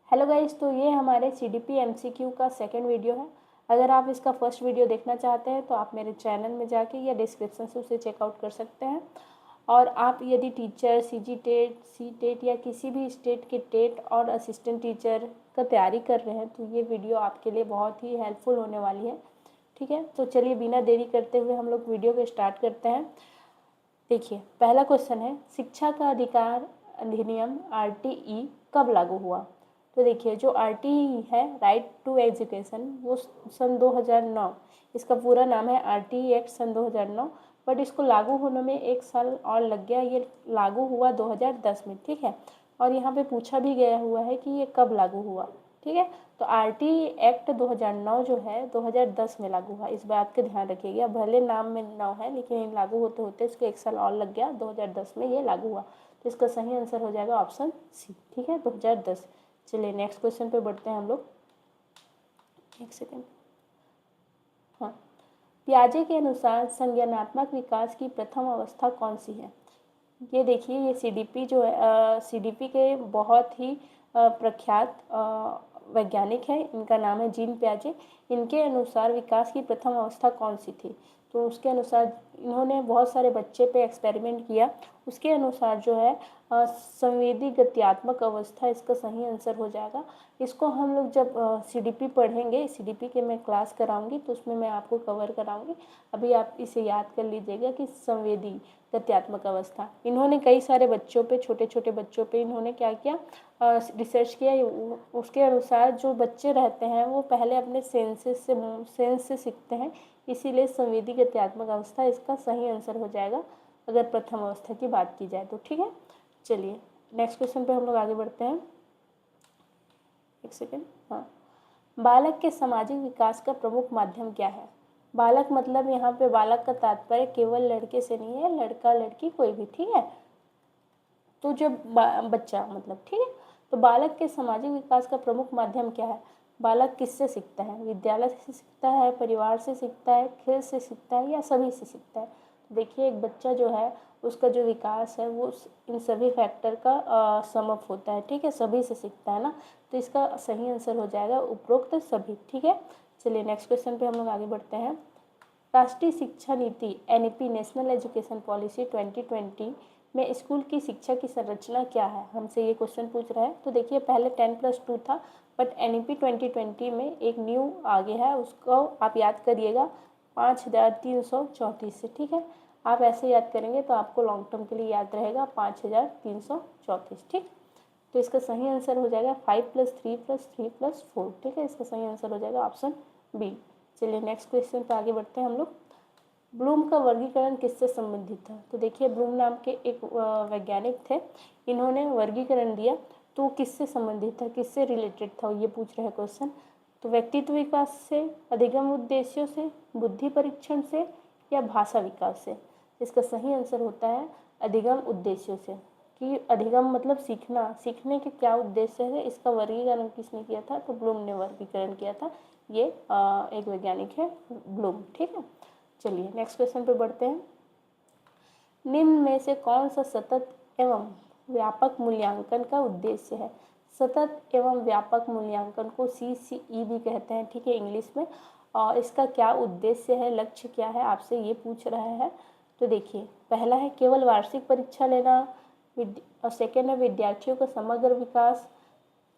Hello guys, तो ये हमारे CDP MCQ का सेकंड वीडियो है। अगर आप इसका फर्स्ट वीडियो देखना चाहते हैं तो आप मेरे चैनल में जाके या डिस्क्रिप्शन से उसे चेकआउट कर सकते हैं। और आप यदि teacher CG TET, C TET या किसी भी स्टेट के टेट और असिस्टेंट टीचर का तैयारी कर रहे हैं तो ये वीडियो आपके लिए बहुत ही हेल्पफुल होने वाली है। ठीक है, तो चलिए बिना देरी करते हुए हम लोग वीडियो को स्टार्ट करते हैं। देखिए, पहला क्वेश्चन है, शिक्षा का अधिकार अधिनियम RTE कब लागू हुआ? तो देखिए, जो RTE है, राइट टू एजुकेशन, वो सन 2009, इसका पूरा नाम है RTE एक्ट सन 2009, बट इसको लागू होने में 1 साल और लग गया। ये लागू हुआ 2010 में। ठीक है, और यहाँ पे पूछा भी गया हुआ है कि ये कब लागू हुआ। ठीक है, तो RTE एक्ट 2009 जो है 2010 में लागू हुआ, इस बात का ध्यान रखिएगा। भले नाम में 9 है लेकिन लागू होते होते इसको 1 साल और लग गया, 2010 में ये लागू हुआ। तो इसका सही आंसर हो जाएगा ऑप्शन सी। ठीक है, 2010। चलिए नेक्स्ट क्वेश्चन पे बढ़ते हैं हम लोग। एक सेकेंड। हाँ, पियाजे के अनुसार संज्ञानात्मक विकास की प्रथम अवस्था कौन सी है? ये देखिए, ये CDP जो है, CDP के बहुत ही प्रख्यात वैज्ञानिक है। इनका नाम है जीन पियाजे। इनके अनुसार विकास की प्रथम अवस्था कौन सी थी? तो उसके अनुसार इन्होंने बहुत सारे बच्चे पे एक्सपेरिमेंट किया। उसके अनुसार जो है संवेदी गत्यात्मक अवस्था इसका सही आंसर हो जाएगा। इसको हम लोग जब CDP पढ़ेंगे, CDP के मैं क्लास कराऊंगी तो उसमें मैं आपको कवर कराऊंगी। अभी आप इसे याद कर लीजिएगा कि संवेदी गत्यात्मक अवस्था। इन्होंने कई सारे बच्चों पे, छोटे छोटे बच्चों पे इन्होंने क्या किया, रिसर्च किया। उसके अनुसार जो बच्चे रहते हैं वो पहले अपने सेंस से सीखते हैं, इसीलिए संवेदी गत्यात्मक अवस्था इसका सही आंसर हो जाएगा अगर प्रथम अवस्था की बात की जाए तो। ठीक है, चलिए नेक्स्ट क्वेश्चन पे हम लोग आगे बढ़ते हैं। एक सेकेंड। हाँ, बालक के सामाजिक विकास का प्रमुख माध्यम क्या है? बालक मतलब यहाँ पे बालक का तात्पर्य केवल लड़के से नहीं है, लड़का लड़की कोई भी। ठीक है, तो जब बच्चा मतलब, ठीक है, तो बालक के सामाजिक विकास का प्रमुख माध्यम क्या है? बालक किससे सीखता है? विद्यालय से सीखता है, परिवार से सीखता है, खेल से सीखता है, या सभी से सीखता है? तो देखिए, एक बच्चा जो है उसका जो विकास है वो इन सभी फैक्टर का समअप होता है। ठीक है, सभी से सीखता है ना, तो इसका सही आंसर हो जाएगा उपरोक्त सभी। ठीक है, चलिए नेक्स्ट क्वेश्चन पे हम लोग आगे बढ़ते हैं। राष्ट्रीय शिक्षा नीति NEP नेशनल एजुकेशन पॉलिसी 2020 में स्कूल की शिक्षा की संरचना क्या है? हमसे ये क्वेश्चन पूछ रहा है। तो देखिए, पहले 10+2 था, बट NEP 2020 में एक न्यू आगे है, उसको आप याद करिएगा 5334 से। ठीक है, आप ऐसे याद करेंगे तो आपको लॉन्ग टर्म के लिए याद रहेगा 5334। ठीक, तो इसका सही आंसर हो जाएगा 5+3+3+4। ठीक है, इसका सही आंसर हो जाएगा ऑप्शन बी। चलिए नेक्स्ट क्वेश्चन पे आगे बढ़ते हैं हम लोग। ब्लूम का वर्गीकरण किससे संबंधित था? तो देखिए, ब्लूम नाम के एक वैज्ञानिक थे, इन्होंने वर्गीकरण दिया, तो किससे संबंधित था, किससे रिलेटेड था, ये पूछ रहे हैं क्वेश्चन। तो व्यक्तित्व विकास से, अधिगम उद्देश्यों से, बुद्धि परीक्षण से, या भाषा विकास से? इसका सही आंसर होता है अधिगम उद्देश्यों से। कि अधिगम मतलब सीखना, सीखने के क्या उद्देश्य है, इसका वर्गीकरण किसने किया था? तो ब्लूम ने वर्गीकरण किया था। ये एक वैज्ञानिक है ब्लूम। ठीक है, चलिए नेक्स्ट क्वेश्चन पे बढ़ते हैं। निम्न में से कौन सा सतत एवं व्यापक मूल्यांकन का उद्देश्य है? सतत एवं व्यापक मूल्यांकन को CCE भी कहते हैं। ठीक है, इंग्लिश में। और इसका क्या उद्देश्य है, लक्ष्य क्या है, आपसे ये पूछ रहा है। तो देखिए, पहला है केवल वार्षिक परीक्षा लेना, और सेकेंड है विद्यार्थियों का समग्र विकास,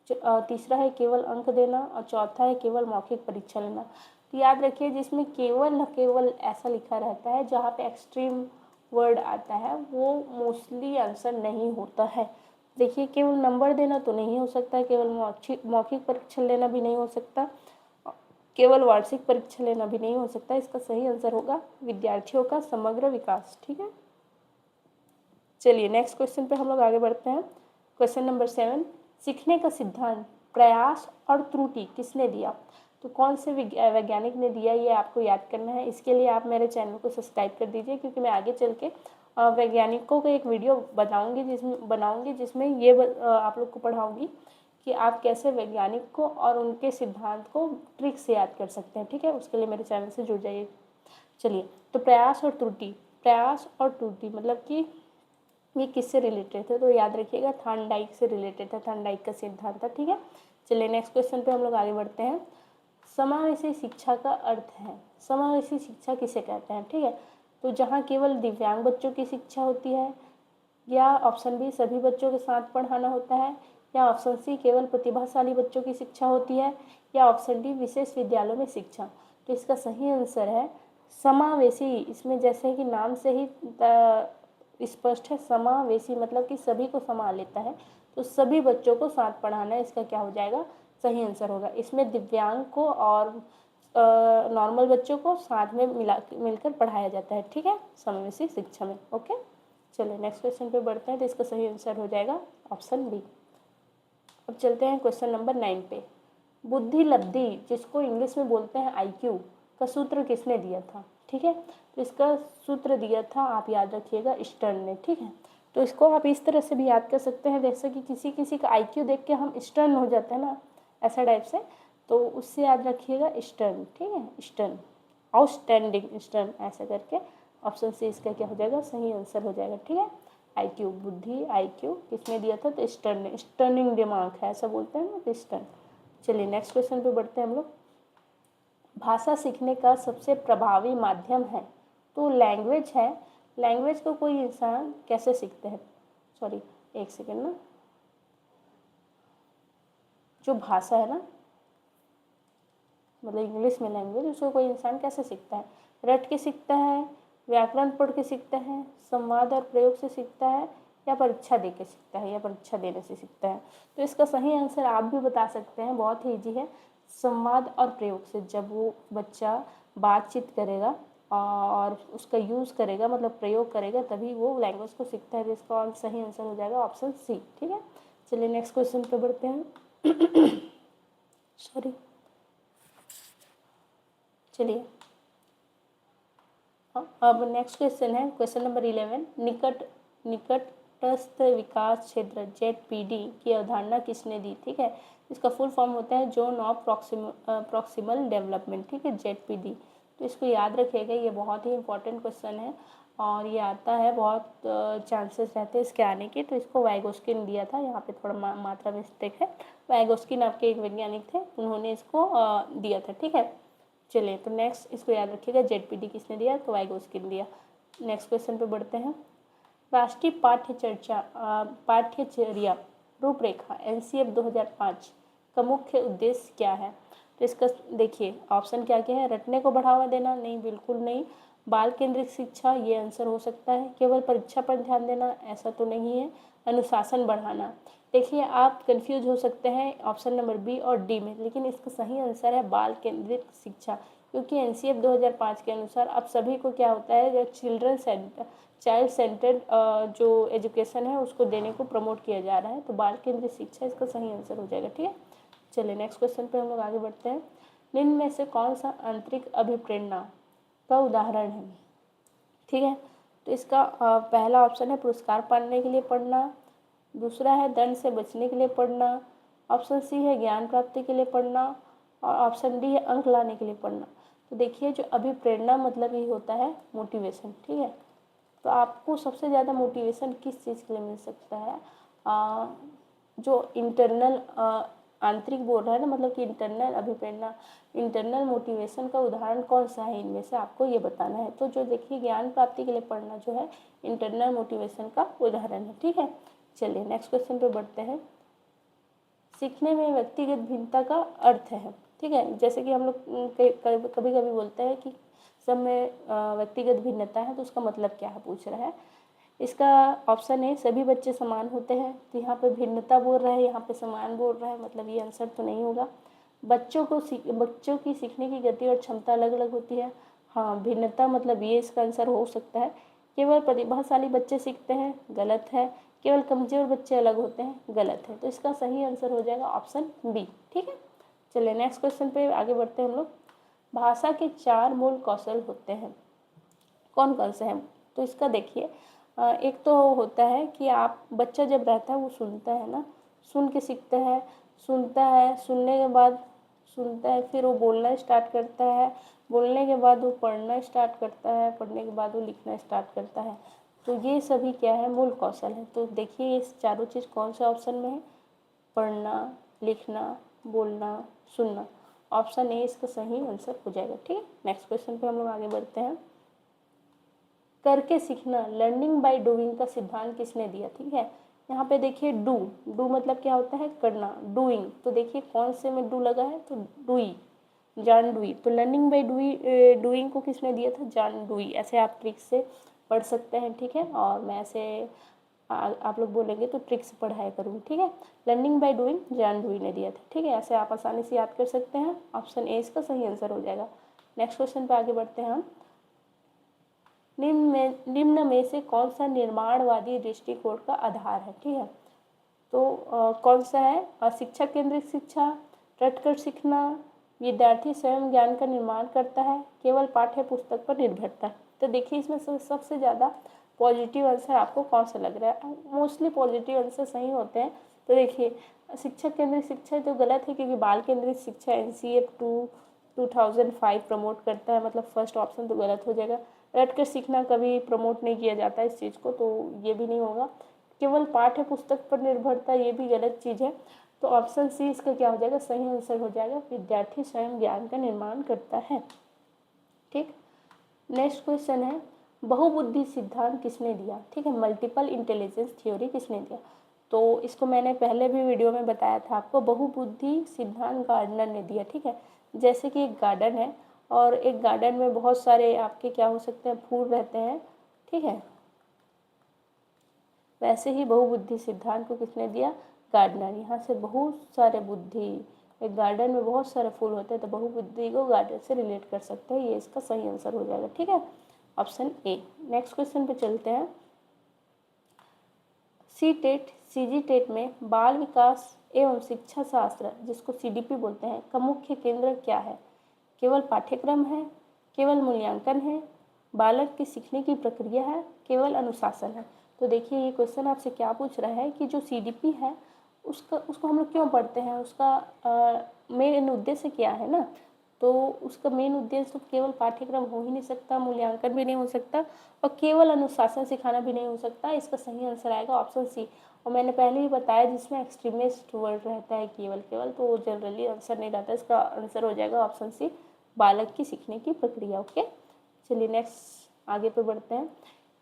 तीसरा है केवल अंक देना, और चौथा है केवल मौखिक परीक्षा लेना। तो याद रखिए, जिसमें केवल केवल ऐसा लिखा रहता है जहाँ पे एक्सट्रीम वर्ड आता है वो मोस्टली आंसर नहीं होता है। देखिए, केवल नंबर देना तो नहीं हो सकता, केवल मौखिक परीक्षा लेना भी नहीं हो सकता, केवल वार्षिक परीक्षा लेना भी नहीं हो सकता। इसका सही आंसर होगा विद्यार्थियों का समग्र विकास। ठीक है, चलिए नेक्स्ट क्वेश्चन पे हम लोग आगे बढ़ते हैं। क्वेश्चन नंबर 7, सीखने का सिद्धांत प्रयास और त्रुटि किसने दिया? तो कौन से वैज्ञानिक ने दिया, ये आपको याद करना है। इसके लिए आप मेरे चैनल को सब्सक्राइब कर दीजिए, क्योंकि मैं आगे चल के वैज्ञानिकों का एक वीडियो बनाऊंगी जिसमें ये आप लोग को पढ़ाऊंगी कि आप कैसे वैज्ञानिक को और उनके सिद्धांत को ट्रिक से याद कर सकते हैं। ठीक है, उसके लिए मेरे चैनल से जुड़ जाइए। चलिए, तो प्रयास और त्रुटि मतलब कि ये किससे रिलेटेड थे? तो याद रखिएगा, थॉर्नडाइक से रिलेटेड था, थॉर्नडाइक का सिद्धांत था। ठीक है, चलिए नेक्स्ट क्वेश्चन पे हम लोग आगे बढ़ते हैं। समावेशी शिक्षा का अर्थ है, समावेशी शिक्षा किसे कहते हैं, ठीक है। तो जहाँ केवल दिव्यांग बच्चों की शिक्षा होती है, या ऑप्शन बी सभी बच्चों के साथ पढ़ाना होता है, या ऑप्शन सी केवल प्रतिभाशाली बच्चों की शिक्षा होती है, या ऑप्शन डी विशेष विद्यालयों में शिक्षा। तो इसका सही आंसर है समावेशी। इसमें जैसे कि नाम से ही स्पष्ट है, समावेशी मतलब कि सभी को समा लेता है, तो सभी बच्चों को साथ पढ़ाना, इसका क्या हो जाएगा, सही आंसर होगा। इसमें दिव्यांग को और नॉर्मल बच्चों को साथ में मिलकर पढ़ाया जाता है, ठीक है, समावेशी शिक्षा में। ओके, चलिए नेक्स्ट क्वेश्चन पे बढ़ते हैं। तो इसका सही आंसर हो जाएगा ऑप्शन बी। अब चलते हैं क्वेश्चन नंबर 9 पे। बुद्धि लब्धि, जिसको इंग्लिश में बोलते हैं IQ, का सूत्र किसने दिया था, ठीक है। तो इसका सूत्र दिया था, आप याद रखिएगा, स्टर्न ने, ठीक है। तो इसको आप इस तरह से भी याद कर सकते हैं, जैसे कि किसी किसी का IQ देख के हम स्टर्न हो जाते हैं ना, ऐसा टाइप से, तो उससे याद रखिएगा स्टर्न, ठीक है, स्टर्न, आउटस्टैंडिंग, स्टर्न, ऐसा करके ऑप्शन सी इसका क्या हो जाएगा, सही आंसर हो जाएगा, ठीक है। IQ, बुद्धि IQ किसने दिया था, तो स्टर्न ने, स्टर्निंग दिमाग है, ऐसा बोलते हैं ना, तो स्टर्न। चलिए नेक्स्ट क्वेश्चन पे बढ़ते हैं हम लोग। भाषा सीखने का सबसे प्रभावी माध्यम है, तो लैंग्वेज है। लैंग्वेज को कोई इंसान कैसे सीखते हैं, सॉरी एक सेकेंड ना, जो भाषा है ना, मतलब इंग्लिश में लैंग्वेज, उसको कोई इंसान कैसे सीखता है, रट के सीखता है, व्याकरण पढ़ के सीखता है, संवाद और प्रयोग से सीखता है, या परीक्षा दे के सीखता है, या परीक्षा देने से सीखता है। तो इसका सही आंसर आप भी बता सकते हैं, बहुत ही ईजी है, संवाद और प्रयोग से। जब वो बच्चा बातचीत करेगा और उसका यूज़ करेगा, मतलब प्रयोग करेगा, तभी वो लैंग्वेज को सीखता है। तो इसका सही आंसर हो जाएगा ऑप्शन सी, ठीक है। चलिए नेक्स्ट क्वेश्चन पे बढ़ते हैं। सॉरी, चलिए अब नेक्स्ट क्वेश्चन है, क्वेश्चन नंबर 11। निकटस्थ विकास क्षेत्र ZPD की अवधारणा किसने दी, ठीक है। इसका फुल फॉर्म होता है जोन ऑफ प्रॉक्सिमल डेवलपमेंट, ठीक है, ZPD। तो इसको याद रखिएगा, ये बहुत ही इंपॉर्टेंट क्वेश्चन है और ये आता है, बहुत चांसेस रहते हैं इसके आने के। तो इसको वाइगोस्किन दिया था, यहाँ पे थोड़ा मात्रा मिस्टेक है। वाइगोस्किन आपके एक वैज्ञानिक थे, उन्होंने इसको दिया था, ठीक है। चलिए तो नेक्स्ट इसको याद रखिएगा, ZPD किसने दिया, तो वाइगोस्किन दिया। नेक्स्ट क्वेश्चन पे बढ़ते हैं। राष्ट्रीय पाठ्यचर्या रूपरेखा NCF 2005 का मुख्य उद्देश्य क्या है। तो इसका देखिए ऑप्शन क्या क्या है, रटने को बढ़ावा देना, नहीं बिल्कुल नहीं। बाल केंद्रित शिक्षा, ये आंसर हो सकता है। केवल परीक्षा पर ध्यान देना, ऐसा तो नहीं है। अनुशासन बढ़ाना। देखिए आप कंफ्यूज हो सकते हैं ऑप्शन नंबर बी और डी में, लेकिन इसका सही आंसर है बाल केंद्रित शिक्षा, क्योंकि NCF 2005 के अनुसार अब सभी को क्या होता है, जो चाइल्ड सेंटर्ड जो एजुकेशन है उसको देने को प्रमोट किया जा रहा है। तो बाल केंद्रित शिक्षा इसका सही आंसर हो जाएगा, ठीक है। चलिए नेक्स्ट क्वेश्चन पे हम लोग आगे बढ़ते हैं। निम्न में से कौन सा आंतरिक अभिप्रेरणा का उदाहरण है, ठीक है। तो इसका पहला ऑप्शन है पुरस्कार पाने के लिए पढ़ना, दूसरा है दंड से बचने के लिए पढ़ना, ऑप्शन सी है ज्ञान प्राप्ति के लिए पढ़ना, और ऑप्शन डी है अंक लाने के लिए पढ़ना। तो देखिए जो अभिप्रेरणा मतलब ये होता है मोटिवेशन, ठीक है। तो आपको सबसे ज़्यादा मोटिवेशन किस चीज़ के लिए मिल सकता है, जो इंटरनल आंतरिक बोल रहा है ना, मतलब कि इंटरनल अभिप्रेरणा, इंटरनल मोटिवेशन का उदाहरण कौन सा है, इनमें से आपको ये बताना है। तो जो देखिए ज्ञान प्राप्ति के लिए पढ़ना जो है इंटरनल मोटिवेशन का उदाहरण है, ठीक है। चलिए नेक्स्ट क्वेश्चन पे बढ़ते हैं। सीखने में व्यक्तिगत भिन्नता का अर्थ है, ठीक है। जैसे कि हम लोग कभी कभी बोलते हैं कि सब में व्यक्तिगत भिन्नता है, तो उसका मतलब क्या है पूछ रहा है। इसका ऑप्शन है सभी बच्चे समान होते हैं, तो यहाँ पे भिन्नता बोल रहा है, यहाँ पे समान बोल रहा है, मतलब ये आंसर तो नहीं होगा। बच्चों की सीखने की गति और क्षमता अलग अलग होती है, हाँ भिन्नता मतलब ये इसका आंसर हो सकता है। केवल प्रतिभाशाली बच्चे सीखते हैं, गलत है। केवल कमजोर बच्चे अलग होते हैं, गलत है। तो इसका सही आंसर हो जाएगा ऑप्शन बी, ठीक है। चलिए नेक्स्ट क्वेश्चन पे आगे बढ़ते हैं हम लोग। भाषा के 4 मूल कौशल होते हैं, कौन कौन से हैं। तो इसका देखिए एक तो होता है कि आप बच्चा जब रहता है वो सुनता है ना, सुन के सीखता है, सुनता है, सुनने के बाद सुनता है, फिर वो बोलना स्टार्ट करता है, बोलने के बाद वो पढ़ना स्टार्ट करता है, पढ़ने के बाद वो लिखना स्टार्ट करता है। तो ये सभी क्या है, मूल कौशल है। तो देखिए ये चारों चीज़ कौन से ऑप्शन में है, पढ़ना, लिखना, बोलना, सुनना। ऑप्शन ए इसका सही आंसर हो जाएगा। ठीक है, नेक्स्ट क्वेश्चन पे हम लोग आगे बढ़ते हैं। करके सीखना, लर्निंग बाय डूइंग का सिद्धांत किसने दिया? ठीक है, यहाँ पे देखिए डू मतलब क्या होता है? करना, डूइंग। तो देखिए कौन से में डू लगा है? तो डूई, जॉन डूई। तो लर्निंग बाय डूइंग को किसने दिया था? जॉन डूई। ऐसे आप ट्रिक से पढ़ सकते हैं। ठीक है, और मैं ऐसे आप लोग बोलेंगे तो ट्रिक से पढ़ाया करूँगी। ठीक है, लर्निंग बाय डूइंग जॉन डूई ने दिया था। ठीक है, ऐसे आप आसानी से याद कर सकते हैं। ऑप्शन ए इसका सही आंसर हो जाएगा। नेक्स्ट क्वेश्चन पे आगे बढ़ते हैं हम। निम्न में से कौन सा निर्माणवादी दृष्टिकोण का आधार है? ठीक है, तो कौन सा है? शिक्षा केंद्रित शिक्षा, रटकर सीखना, विद्यार्थी स्वयं ज्ञान का निर्माण करता है, केवल पाठ्य पुस्तक पर निर्भरता। तो देखिए इसमें सबसे ज़्यादा पॉजिटिव आंसर आपको कौन सा लग रहा है? मोस्टली पॉजिटिव आंसर सही होते हैं। तो देखिए शिक्षा केंद्रित शिक्षा जो गलत है, क्योंकि बाल केंद्रित शिक्षा NCF 2005 प्रमोट करता है, मतलब फर्स्ट ऑप्शन तो गलत हो जाएगा। रटकर सीखना कभी प्रमोट नहीं किया जाता इस चीज़ को, तो ये भी नहीं होगा। केवल पाठ्य पुस्तक पर निर्भरता, ये भी गलत चीज़ है। तो ऑप्शन सी इसका क्या हो जाएगा? सही आंसर हो जाएगा, विद्यार्थी स्वयं ज्ञान का निर्माण करता है। ठीक, नेक्स्ट क्वेश्चन है, बहुबुद्धि सिद्धांत किसने दिया? ठीक है, मल्टीपल इंटेलिजेंस थ्योरी किसने दिया? तो इसको मैंने पहले भी वीडियो में बताया था आपको। बहुबुद्धि सिद्धांत गार्डनर ने दिया। ठीक है, जैसे कि एक गार्डन है और एक गार्डन में बहुत सारे आपके क्या हो सकते हैं? फूल रहते हैं। ठीक है, वैसे ही बहुबुद्धि सिद्धांत को किसने दिया? गार्डनर। यहाँ से बहुत सारे बुद्धि, एक गार्डन में बहुत सारे फूल होते हैं, तो बहुबुद्धि को गार्डन से रिलेट कर सकते हैं। ये इसका सही आंसर हो जाएगा। ठीक है, ऑप्शन ए। नेक्स्ट क्वेश्चन पे चलते हैं। CTET CGTET में बाल विकास एवं शिक्षा शास्त्र, जिसको CDP बोलते हैं, का मुख्य केंद्र क्या है? केवल पाठ्यक्रम है, केवल मूल्यांकन है, बालक की सीखने की प्रक्रिया है, केवल अनुशासन है। तो देखिए ये क्वेश्चन आपसे क्या पूछ रहा है कि जो CDP है उसको हम लोग क्यों पढ़ते हैं? उसका मेन उद्देश्य क्या है ना? तो उसका मेन उद्देश्य तो केवल पाठ्यक्रम हो ही नहीं सकता, मूल्यांकन भी नहीं हो सकता, और केवल अनुशासन सिखाना भी नहीं हो सकता। इसका सही आंसर आएगा ऑप्शन सी। और मैंने पहले ही बताया जिसमें एक्सट्रीमिस्ट वर्ड रहता है केवल तो वो जनरली आंसर नहीं रहता। इसका आंसर हो जाएगा ऑप्शन सी, बालक की सीखने की प्रक्रिया। ओके, चलिए नेक्स्ट आगे पे बढ़ते हैं।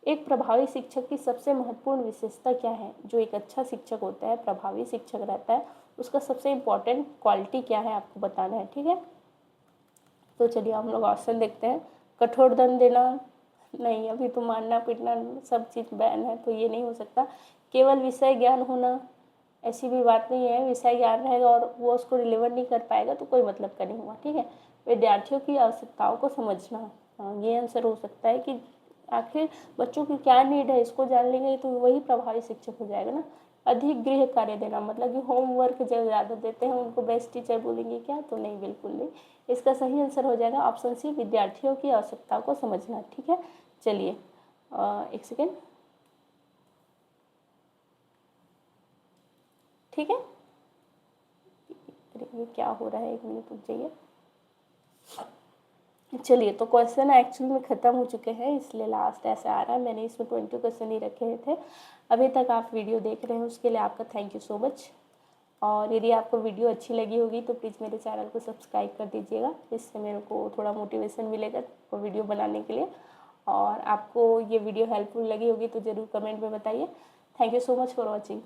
एक प्रभावी शिक्षक की सबसे महत्वपूर्ण विशेषता क्या है? जो एक अच्छा शिक्षक होता है, प्रभावी शिक्षक रहता है, उसका सबसे इम्पोर्टेंट क्वालिटी क्या है आपको बताना है। ठीक है, तो चलिए हम लोग ऑप्शन देखते हैं। कठोर दंड देना, नहीं, अभी तो मारना पीटना सब चीज़ बैन है, तो ये नहीं हो सकता। केवल विषय ज्ञान होना, ऐसी भी बात नहीं है। विषय ज्ञान रहेगा और वो उसको डिलीवर नहीं कर पाएगा तो कोई मतलब का नहीं हुआ। ठीक है, विद्यार्थियों की आवश्यकताओं को समझना, हाँ ये आंसर हो सकता है कि आखिर बच्चों की क्या नीड है इसको जान लेंगे तो वही प्रभावी शिक्षक हो जाएगा ना। अधिक गृह कार्य देना, मतलब कि होमवर्क जब ज़्यादा देते हैं उनको बेस्ट टीचर बोलेंगे क्या? तो नहीं, बिल्कुल नहीं। इसका सही आंसर हो जाएगा ऑप्शन सी, विद्यार्थियों की आवश्यकताओं को समझना। ठीक है, चलिए एक सेकेंड। ठीक है, ये क्या हो रहा है? एक मिनट रुक जाइए। चलिए, तो क्वेश्चन एक्चुअली में ख़त्म हो चुके हैं, इसलिए लास्ट ऐसा आ रहा है। मैंने इसमें 20 क्वेश्चन ही रखे थे। अभी तक आप वीडियो देख रहे हैं उसके लिए आपका थैंक यू सो मच। और यदि आपको वीडियो अच्छी लगी होगी तो प्लीज़ मेरे चैनल को सब्सक्राइब कर दीजिएगा, जिससे मेरे को थोड़ा मोटिवेशन मिलेगा वो वीडियो बनाने के लिए। और आपको ये वीडियो हेल्पफुल लगी होगी तो ज़रूर कमेंट में बताइए। Thank you so much for watching.